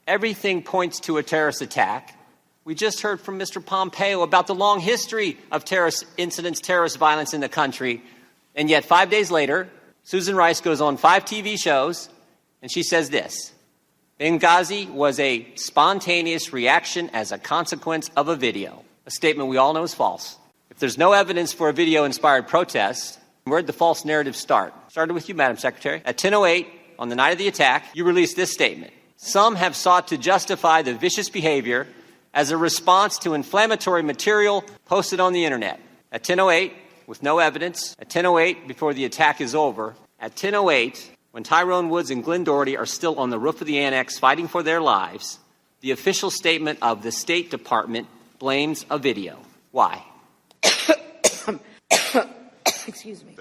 Everything points to a terrorist attack. We just heard from Mr. Pompeo about the long history of terrorist incidents, terrorist violence in the country. And yet 5 days later, Susan Rice goes on 5 TV shows, and she says this: Benghazi was a spontaneous reaction as a consequence of a video. A statement we all know is false. If there's no evidence for a video-inspired protest, where'd the false narrative start? Started with you, Madam Secretary. At 10:08, on the night of the attack, you released this statement: some have sought to justify the vicious behavior as a response to inflammatory material posted on the internet. At 10:08, with no evidence, at 10:08, before the attack is over, at 10:08, when Tyrone Woods and Glenn Doherty are still on the roof of the annex fighting for their lives, the official statement of the State Department blames a video. Why? Excuse me.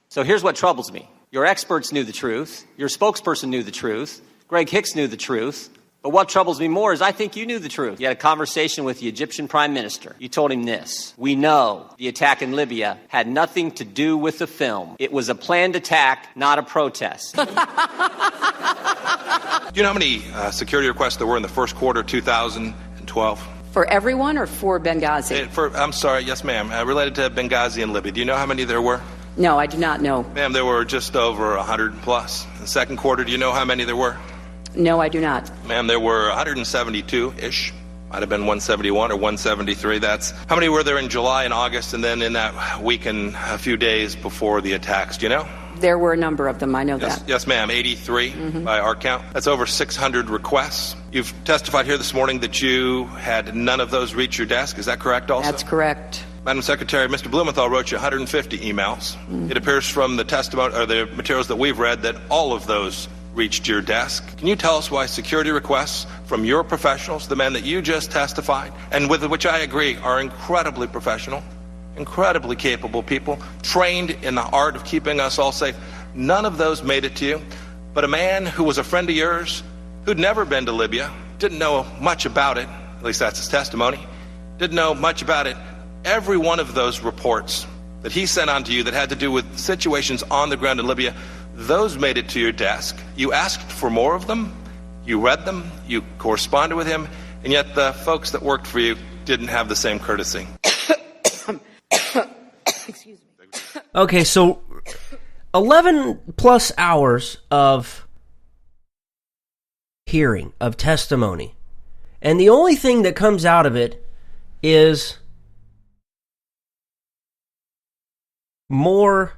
So here's what troubles me. Your experts knew the truth. Your spokesperson knew the truth. Greg Hicks knew the truth. But what troubles me more is I think you knew the truth. You had a conversation with the Egyptian prime minister. You told him this: we know the attack in Libya had nothing to do with the film. It was a planned attack, not a protest. Do you know how many security requests there were in the first quarter 2012? For everyone or for Benghazi? I'm sorry, yes, ma'am. Related to Benghazi and Libya. Do you know how many there were? No, I do not know. Ma'am, there were just over 100 plus. In the second quarter, do you know how many there were? No, I do not. Ma'am, there were 172-ish. Might have been 171 or 173. That's how many were there in July and August, and then in that week and a few days before the attacks? Do you know? There were a number of them. I know that. Yes, ma'am. 83 by our count. That's over 600 requests. You've testified here this morning that you had none of those reach your desk. Is that correct also? That's correct. Madam Secretary, Mr. Blumenthal wrote you 150 emails. It appears from the testimony or the materials that we've read that all of those reached your desk. Can you tell us why security requests from your professionals, the men that you just testified, and with which I agree are incredibly professional, incredibly capable people, trained in the art of keeping us all safe, none of those made it to you, but a man who was a friend of yours, who'd never been to Libya, didn't know much about it, at least that's his testimony, didn't know much about it. Every one of those reports that he sent on to you that had to do with situations on the ground in Libya, those made it to your desk. You asked for more of them, you read them, you corresponded with him, and yet the folks that worked for you didn't have the same courtesy. Excuse me. Okay, so 11 plus hours of hearing, of testimony, and the only thing that comes out of it is more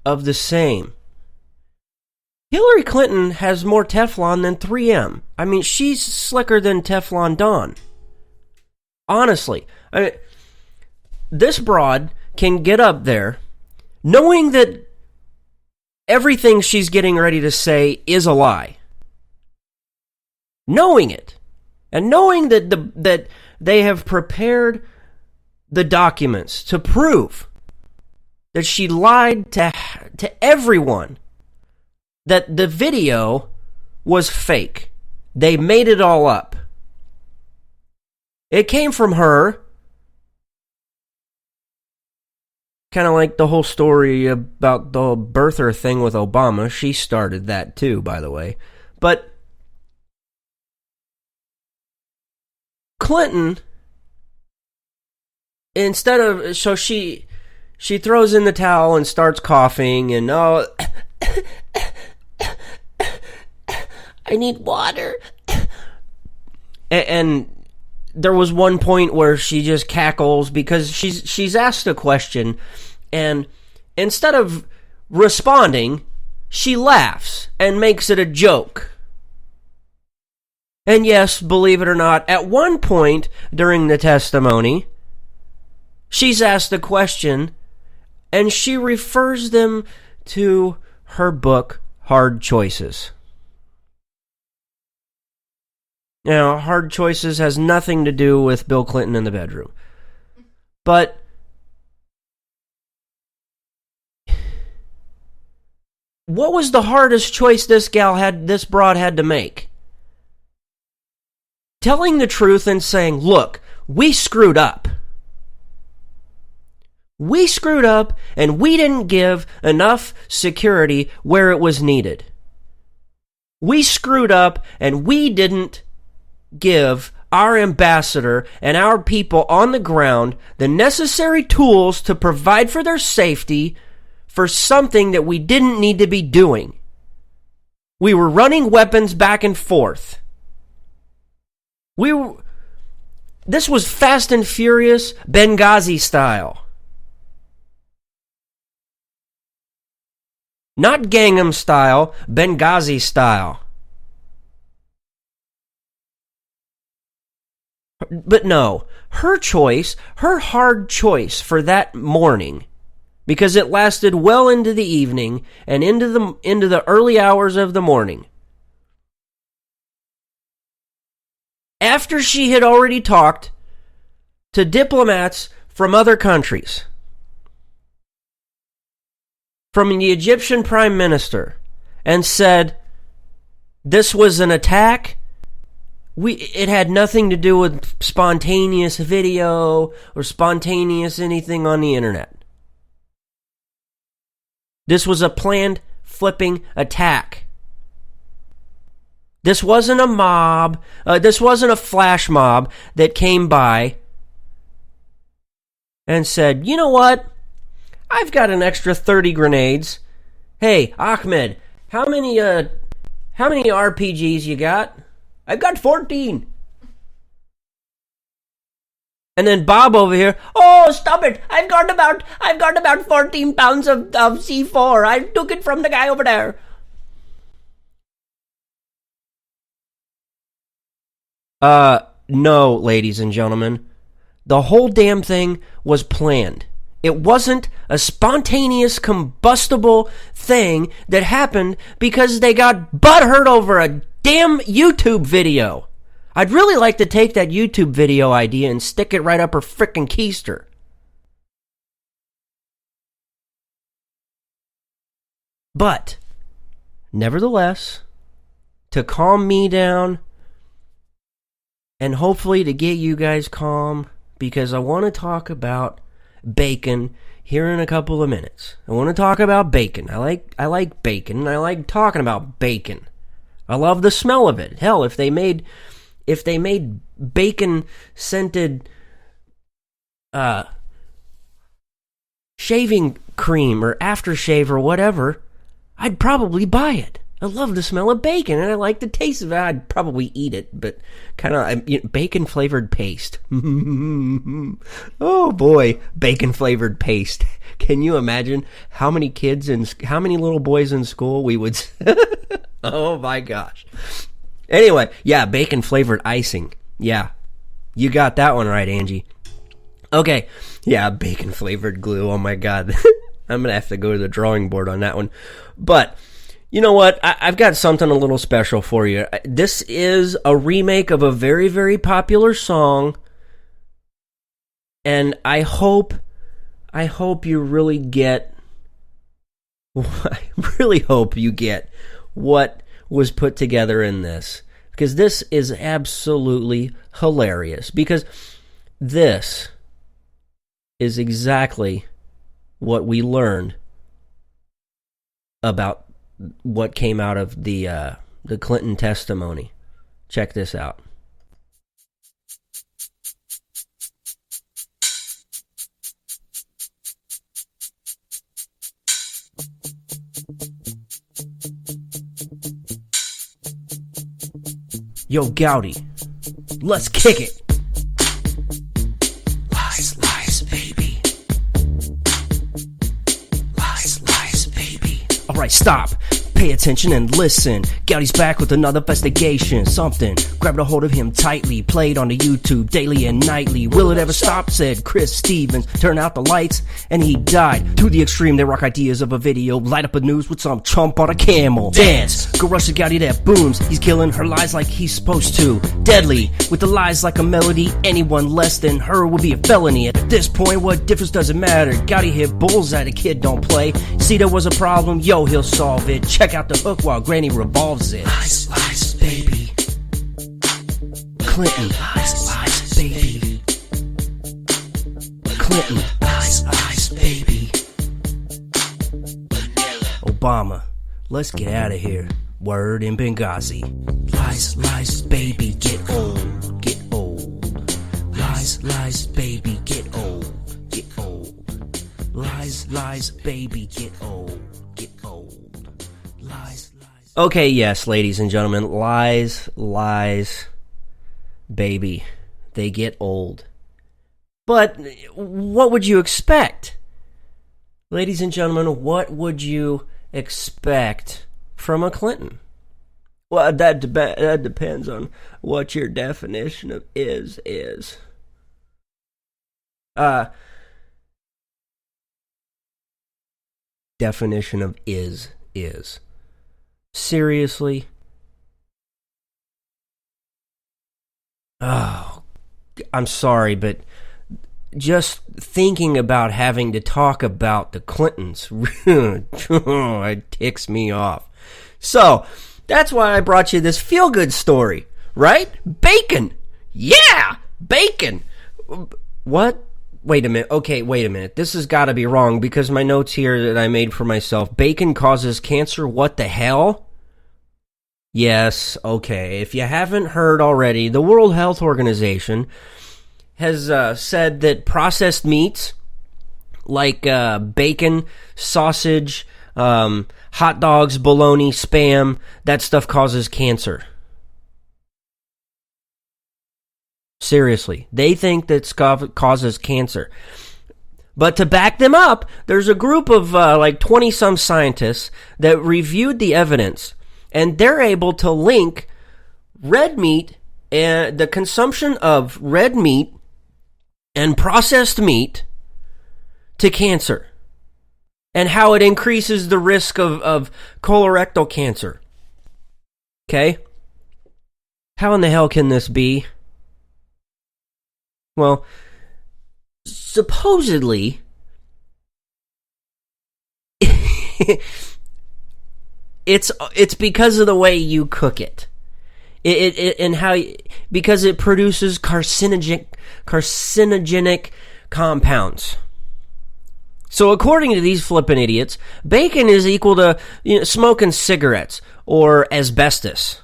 of the same. Hillary Clinton has more Teflon than 3M. I mean, she's slicker than Teflon Don. Honestly. I mean, this broad can get up there knowing that everything she's getting ready to say is a lie. Knowing it. And knowing that that they have prepared the documents to prove that she lied to everyone, that the video was fake. They made it all up. It came from her. Kind of like the whole story about the birther thing with Obama. She started that too, by the way. But Clinton, instead of, so she throws in the towel and starts coughing and, oh, I need water. And there was one point where she just cackles because she's asked a question, and instead of responding, she laughs and makes it a joke. And yes, believe it or not, at one point during the testimony, she's asked a question, and she refers them to her book, Hard Choices. Now, Hard Choices has nothing to do with Bill Clinton in the bedroom. But what was the hardest choice this broad had to make? Telling the truth and saying, look, we screwed up. We screwed up and we didn't give enough security where it was needed. We screwed up, and we didn't give our ambassador and our people on the ground the necessary tools to provide for their safety for something that we didn't need to be doing. We were running weapons back and forth. This was Fast and Furious Benghazi style. Not Gangnam style, Benghazi style. But no, her choice, her hard choice for that morning, because it lasted well into the evening and into the early hours of the morning. After she had already talked to diplomats from other countries, from the Egyptian Prime Minister, and said this was an attack. It had nothing to do with spontaneous video or spontaneous anything on the internet. This was a planned flipping attack. This wasn't a mob. This wasn't a flash mob that came by and said, you know what? I've got an extra 30 grenades. Hey, Ahmed, how many RPGs you got? I've got 14. And then Bob over here, oh, stop it. I've got about 14 pounds of C4. I took it from the guy over there. No, ladies and gentlemen. The whole damn thing was planned. It wasn't a spontaneous, combustible thing that happened because they got butthurt over a damn YouTube video. I'd really like to take that YouTube video idea and stick it right up her frickin' keister. But, nevertheless, to calm me down and hopefully to get you guys calm, because I want to talk about bacon here in a couple of minutes. I want to talk about bacon. I like bacon, and I like talking about bacon. I love the smell of it. Hell, if they made bacon scented shaving cream or aftershave or whatever, I'd probably buy it. I love the smell of bacon, and I like the taste of it. I'd probably eat it, but kind of bacon-flavored paste. Oh, boy, bacon-flavored paste. Can you imagine how many little boys in school we would... Oh, my gosh. Anyway, yeah, bacon-flavored icing. Yeah, you got that one right, Angie. Okay, yeah, bacon-flavored glue. Oh, my God. I'm going to have to go to the drawing board on that one. But... you know what? I've got something a little special for you. This is a remake of a very, very popular song. And I hope you really get... I really hope you get what was put together in this. Because this is absolutely hilarious. Because this is exactly what we learned about what came out of the Clinton testimony. Check this out. Yo, Gowdy, let's kick it. Lies, lies, baby. Lies, lies, baby. All right, stop. Pay attention and listen. Gowdy's back with another investigation. Something grabbed a hold of him tightly, played on the YouTube daily and nightly. Will it ever stop? Said Chris Stevens. Turn out the lights and he died. To the extreme, they rock ideas of a video. Light up a news with some chump on a camel. Dance, go rush the Gowdy that booms. He's killing her lies like he's supposed to. Deadly, with the lies like a melody. Anyone less than her would be a felony. At this point, what difference does it matter? Gowdy hit bullseye, the kid don't play. See, there was a problem, yo, he'll solve it. Check out the hook while Granny revolves it. Lies, lies, baby. Clinton. Lies, lies, baby. Clinton. Lies, lies, baby. Obama. Let's get out of here. Word in Benghazi. Lies, lies, baby, get old, get old. Lies, lies, baby, get old, get old. Lies, lies, baby, get old, get old. Lies, lies. Okay, yes, ladies and gentlemen, lies, lies, baby, they get old. But what would you expect? Ladies and gentlemen, what would you expect from a Clinton? Well, that depends on what your definition of is. Definition of is. Seriously? Oh, I'm sorry, but just thinking about having to talk about the Clintons, it ticks me off. So, that's why I brought you this feel-good story, right? Bacon! Yeah! Bacon! What? Wait a minute. Okay, wait a minute. This has got to be wrong because my notes here that I made for myself. Bacon causes cancer? What the hell? Yes, okay. If you haven't heard already, the World Health Organization has said that processed meats like bacon, sausage, hot dogs, bologna, Spam, that stuff causes cancer. Seriously, they think that causes cancer. But to back them up, there's a group of like 20-some scientists that reviewed the evidence, and they're able to link red meat and the consumption of red meat and processed meat to cancer, and how it increases the risk of colorectal cancer. Okay? How in the hell can this be? Well, supposedly, it's because of the way you cook it. And how, because it produces carcinogenic compounds. So according to these flippin' idiots, bacon is equal to smoking cigarettes or asbestos.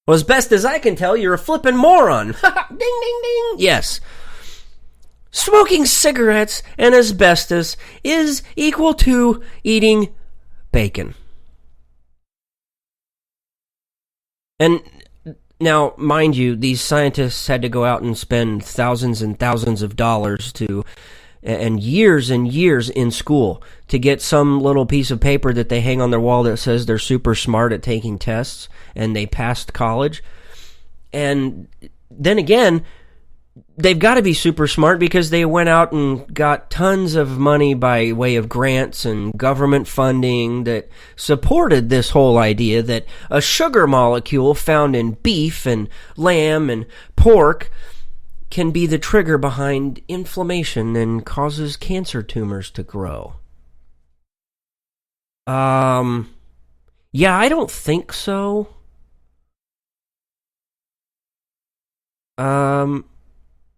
Well, as best as I can tell, you're a flippin' moron. Ding, ding, ding. Yes. Smoking cigarettes and asbestos is equal to eating bacon. And now, mind you, these scientists had to go out and spend thousands and thousands of dollars and years in school to get some little piece of paper that they hang on their wall that says they're super smart at taking tests and they passed college. And then again, they've got to be super smart because they went out and got tons of money by way of grants and government funding that supported this whole idea that a sugar molecule found in beef and lamb and pork can be the trigger behind inflammation and causes cancer tumors to grow. Yeah, I don't think so.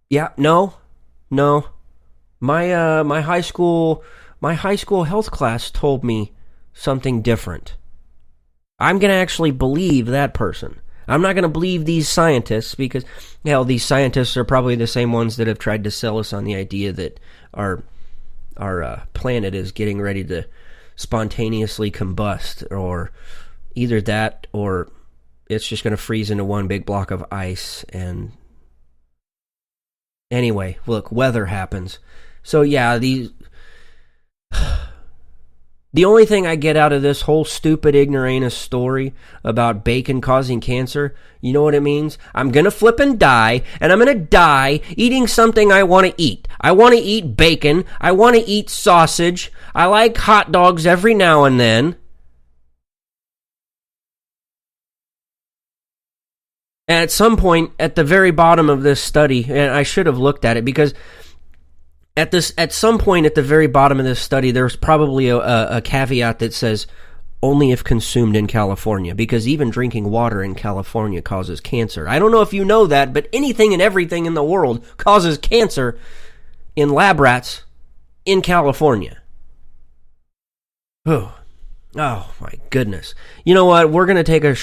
Yeah, no. My high school health class told me something different. I'm going to actually believe that person. I'm not going to believe these scientists because, hell, these scientists are probably the same ones that have tried to sell us on the idea that our planet is getting ready to spontaneously combust, or either that or it's just going to freeze into one big block of ice. And anyway, look, weather happens. So yeah, the only thing I get out of this whole stupid ignoramus story about bacon causing cancer, you know what it means? I'm gonna flip and die, and I'm gonna die eating something I want to eat. I want to eat bacon. I want to eat sausage. I like hot dogs every now and then. And at some point, at the very bottom of this study, and I should have looked at it because at some point at the very bottom of this study, there's probably a caveat that says only if consumed in California, because even drinking water in California causes cancer. I don't know if you know that, but anything and everything in the world causes cancer in lab rats in California. Oh, Oh, my goodness. You know what? We're going to take a